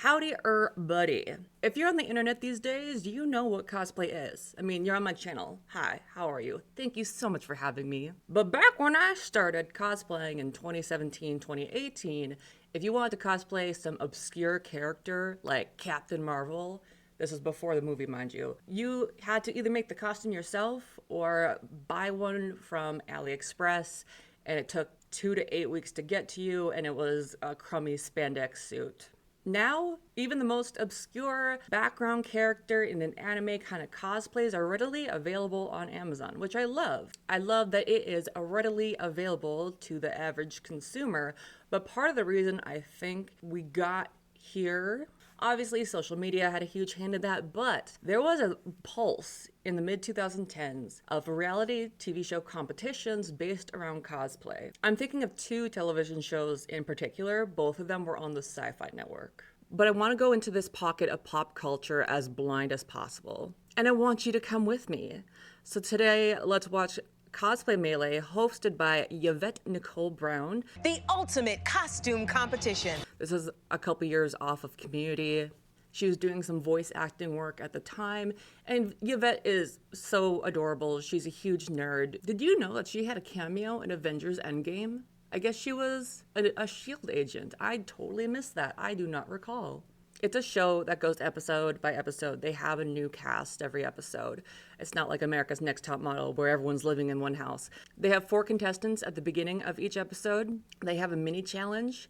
Howdy buddy. If you're on the internet these days, you know what cosplay is. I mean, you're on my channel. Hi, how are you? Thank you so much for having me. But back when I started cosplaying in 2017, 2018, if you wanted to cosplay some obscure character like Captain Marvel, this was before the movie, mind you, you had to either make the costume yourself or buy one from AliExpress, and it took 2 to 8 weeks to get to you, and it was a crummy spandex suit. Now, even the most obscure background character in an anime kind of cosplays are readily available on Amazon, which I love. I love that it is readily available to the average consumer, but part of the reason I think we got here, obviously social media had a huge hand in that, but there was a pulse in the mid-2010s of reality TV show competitions based around cosplay. I'm thinking of 2 television shows in particular. Both of them were on the Sci-Fi Network. But I want to go into this pocket of pop culture as blind as possible. And I want you to come with me. So today, let's watch Cosplay Melee, hosted by Yvette Nicole Brown. The ultimate costume competition. This is a couple years off of Community. She was doing some voice acting work at the time, and Yvette is so adorable. She's a huge nerd. Did you know that she had a cameo in Avengers Endgame? I guess she was a S.H.I.E.L.D. agent. I totally missed that. I do not recall. It's a show that goes episode by episode. They have a new cast every episode. It's not like America's Next Top Model where everyone's living in one house. They have 4 contestants at the beginning of each episode. They have a mini challenge.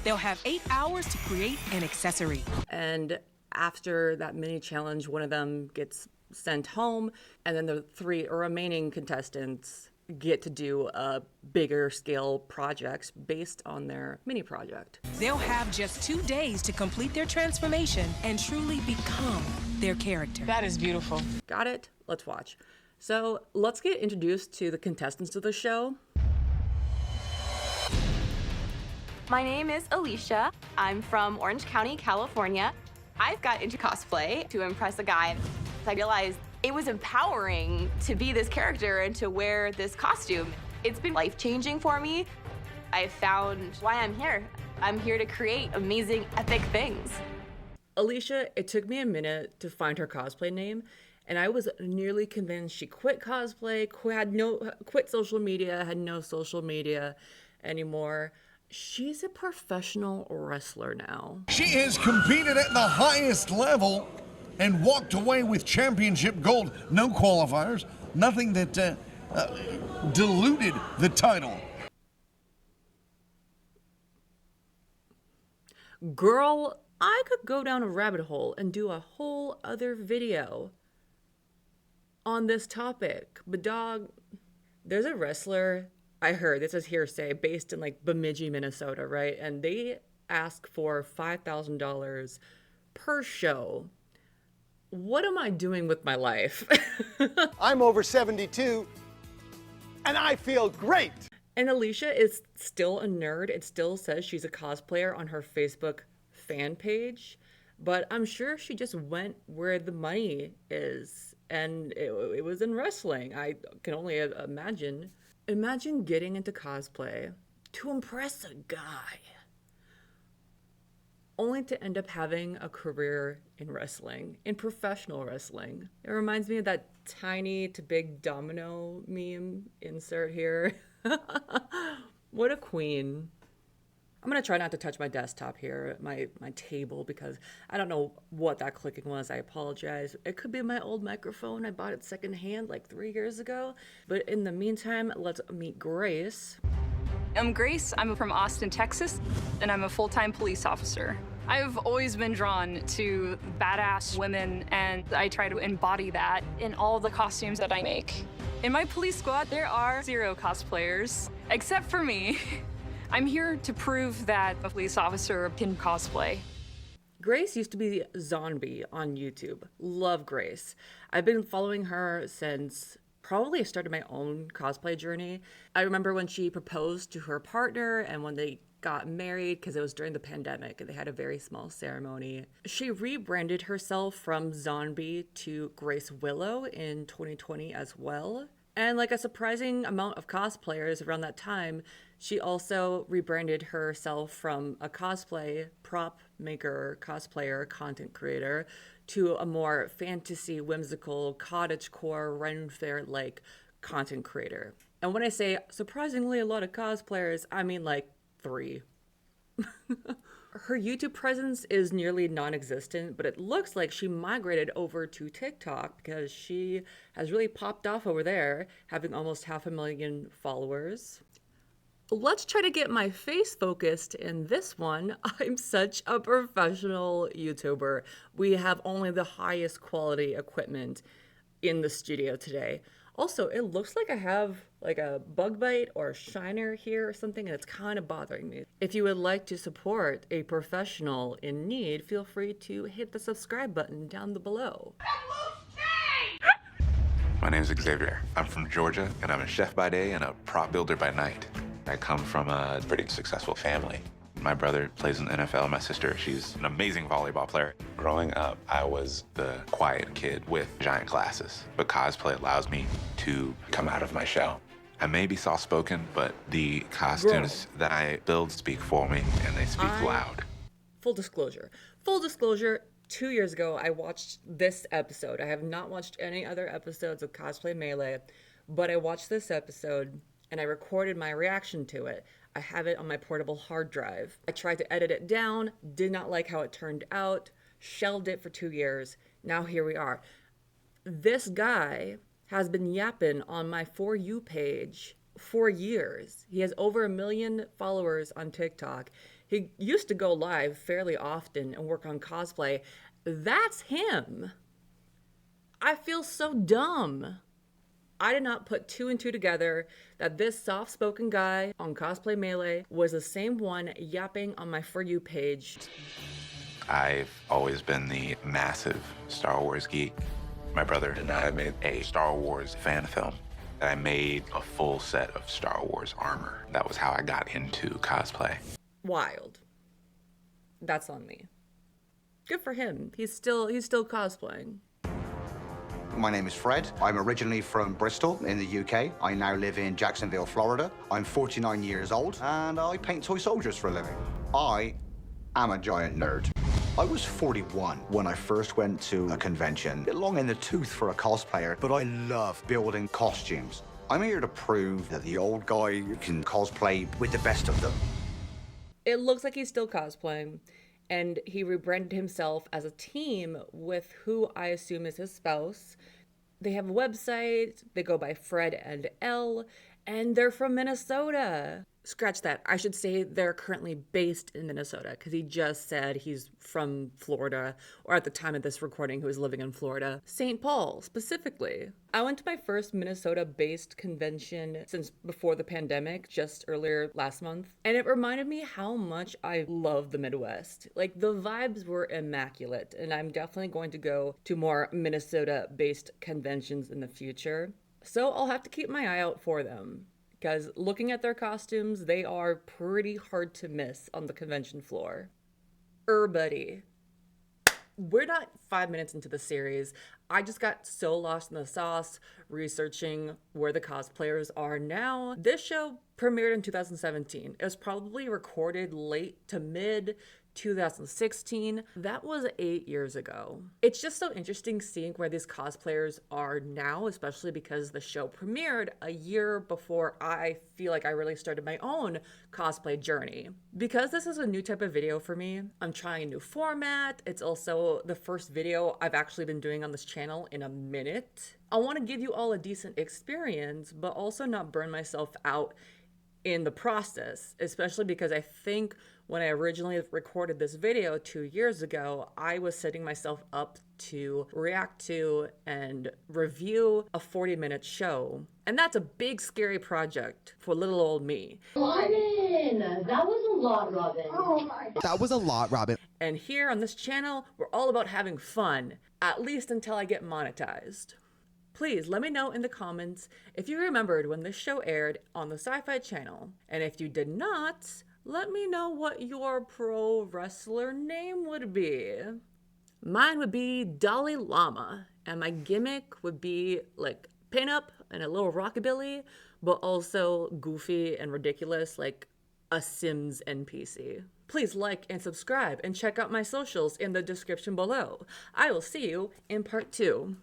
They'll have 8 hours to create an accessory. And after that mini challenge, one of them gets sent home, and then the 3 remaining contestants get to do bigger scale projects based on their mini project. They'll have just 2 days to complete their transformation and truly become their character. That is beautiful. Got it? Let's watch. So let's get introduced to the contestants of the show. My name is Alicia. I'm from Orange County, California. I've got into cosplay to impress a guy. I realized it was empowering to be this character and to wear this costume. It's been life-changing for me. I found why I'm here. I'm here to create amazing, epic things. Alicia, it took me a minute to find her cosplay name, and I was nearly convinced she quit cosplay, quit social media, had no social media anymore. She's a professional wrestler now. She has competed at the highest level and walked away with championship gold. No qualifiers, nothing that diluted the title. Girl, I could go down a rabbit hole and do a whole other video on this topic. But dog, there's a wrestler, I heard, this is hearsay, based in like Bemidji, Minnesota, right? And they ask for $5,000 per show. What am I doing with my life? I'm over 72, and I feel great. And Alicia is still a nerd. It still says she's a cosplayer on her Facebook fan page, but I'm sure she just went where the money is, and it was in wrestling. I can only imagine. Imagine getting into cosplay to impress a guy, only to end up having a career in wrestling, in professional wrestling. It reminds me of that tiny to big domino meme insert here. What a queen. I'm gonna try not to touch my desktop here, my table, because I don't know what that clicking was. I apologize. It could be my old microphone. I bought it secondhand like 3 years ago. But in the meantime, let's meet Grace. I'm Grace. I'm from Austin, Texas, and I'm a full-time police officer. I've always been drawn to badass women, and I try to embody that in all the costumes that I make. In my police squad, there are 0 cosplayers, except for me. I'm here to prove that a police officer can cosplay. Grace used to be Zombie on YouTube. Love Grace. I've been following her since probably I started my own cosplay journey. I remember when she proposed to her partner and when they got married, because it was during the pandemic and they had a very small ceremony. She rebranded herself from Zombie to Grace Willow in 2020 as well. And like a surprising amount of cosplayers around that time, she also rebranded herself from a cosplay prop maker, cosplayer, content creator to a more fantasy, whimsical, cottagecore, Ren Fair-like content creator. And when I say surprisingly a lot of cosplayers, I mean like 3. Her YouTube presence is nearly non-existent, but it looks like she migrated over to TikTok because she has really popped off over there, having almost 500,000 followers. Let's try to get my face focused in this one. I'm such a professional YouTuber. We have only the highest quality equipment in the studio today. Also, it looks like I have like a bug bite or shiner here or something, and it's kind of bothering me. If you would like to support a professional in need, feel free to hit the subscribe button down below. My name is Xavier. I'm from Georgia, and I'm a chef by day and a prop builder by night. I come from a pretty successful family. My brother plays in the NFL. My sister, she's an amazing volleyball player. Growing up, I was the quiet kid with giant glasses, but cosplay allows me to come out of my shell. I may be soft-spoken, but the costumes that I build speak for me, and they speak loud. Full disclosure, 2 years ago, I watched this episode. I have not watched any other episodes of Cosplay Melee, but I watched this episode and I recorded my reaction to it. I have it on my portable hard drive. I tried to edit it down, did not like how it turned out, shelved it for 2 years. Now here we are. This guy has been yapping on my For You page for years. He has over 1 million followers on TikTok. He used to go live fairly often and work on cosplay. That's him. I feel so dumb. I did not put 2 and 2 together that this soft-spoken guy on Cosplay Melee was the same one yapping on my For You page. I've always been the massive Star Wars geek. My brother and I made a Star Wars fan film. I made a full set of Star Wars armor. That was how I got into cosplay. Wild. That's on me. Good for him. He's still cosplaying. My name is Fred. I'm originally from Bristol in the UK. I now live in Jacksonville, Florida. I'm 49 years old and I paint toy soldiers for a living. I am a giant nerd. I was 41 when I first went to a convention. A bit long in the tooth for a cosplayer, but I love building costumes. I'm here to prove that the old guy can cosplay with the best of them. It looks like he's still cosplaying, and he rebranded himself as a team with who I assume is his spouse. They have a website, they go by Fred and Elle, and they're from Minnesota. Scratch that. I should say they're currently based in Minnesota because he just said he's from Florida, or at the time of this recording, he was living in Florida. St. Paul, specifically. I went to my first Minnesota-based convention since before the pandemic, just earlier last month, and it reminded me how much I love the Midwest. Like, the vibes were immaculate, and I'm definitely going to go to more Minnesota-based conventions in the future. So I'll have to keep my eye out for them. Because looking at their costumes, they are pretty hard to miss on the convention floor. Buddy. We're not 5 minutes into the series. I just got so lost in the sauce researching where the cosplayers are now. This show premiered in 2017. It was probably recorded late to mid 2016. That was 8 years ago. It's just so interesting seeing where these cosplayers are now, especially because the show premiered a year before I feel like I really started my own cosplay journey. Because this is a new type of video for me, I'm trying a new format. It's also the first video I've actually been doing on this channel in a minute. I want to give you all a decent experience, but also not burn myself out in the process, especially because I think when I originally recorded this video 2 years ago, I was setting myself up to react to and review a 40-minute show. And that's a big, scary project for little old me. Robin, that was a lot, Robin. Oh my God. That was a lot, Robin. And here on this channel, we're all about having fun, at least until I get monetized. Please let me know in the comments if you remembered when this show aired on the Sci-Fi Channel. And if you did not, let me know what your pro wrestler name would be. Mine would be Dalai Lama, and my gimmick would be like pin up and a little rockabilly, but also goofy and ridiculous like a Sims NPC. Please like and subscribe and check out my socials in the description below. I will see you in part 2.